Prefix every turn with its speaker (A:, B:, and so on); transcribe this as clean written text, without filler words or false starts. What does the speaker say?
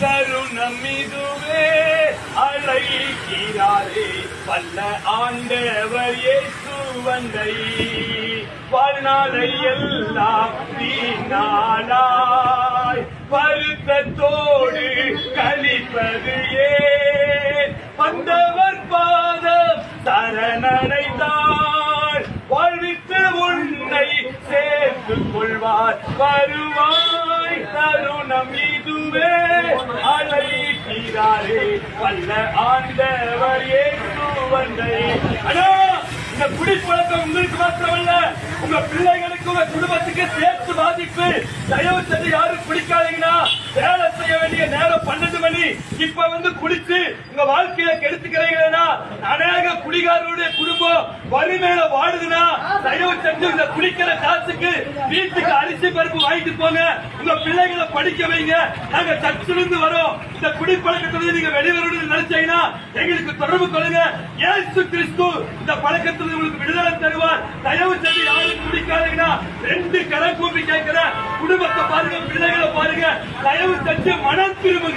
A: தருணம் இதுவே அழைக்கிறாரே வல்ல ஆண்டவர் இயேசு வந்தை வாழ்நாளை எல்லாம் வீணாளாய் வருத்தத்தோடு கழிப்பது ஏன் வந்தவர் பாதம் சரணடைந்தார் வாழ்வித்து உன்னை சேர்த்துக் கொள்வார் வருவாய் தருணம் இதுவே அழைக்கிறாரே வல்ல ஆண்டவர் இயேசு வந்தை. இந்த குடிப்பழக்கம் உங்களுக்கு மாத்திரமல்ல, உங்க பிள்ளைகளுக்கு உங்க குடும்பத்துக்கு சேர்த்து பாதிப்பு. தயவு செஞ்சு யாரும் குடிக்காதீங்கன்னா, வேலை செய்ய வேண்டிய நேரம் 12 மணி இப்ப குடிச்சு உங்க வாழ்க்கையில கெடுத்துக்கிறீங்கன்னா, அநேக குடிகாரருடைய குடும்பம் வறுமையில வாடுதுன்னா, தயவு செஞ்சு இந்த குடிக்கிற காசுக்கு வீட்டுக்கு அரிசி பருப்பு வாங்கிட்டு போங்க, உங்க பிள்ளைகளை படிக்க வைங்க. நாங்க சர்ச்சிலிருந்து வரோம். இந்த குடிப்பழக்கத்திலிருந்து நீங்க வெளிவரணும்னு நினைச்சீங்கன்னா எங்களுக்கு தொடர்பு கொள்ளுங்க. இயேசு கிறிஸ்து இந்த பழக்கத்தில் உங்களுக்கு விடுதலை தருவார். தயவு செஞ்சு யாரும் குடிக்காதீங்கன்னா 2 கரம் கூப்பி கேட்கிற குடும்பத்தை பாருங்க, பிள்ளைகளை பாருங்க. தயவு செஞ்சு மனம் திரும்புங்க.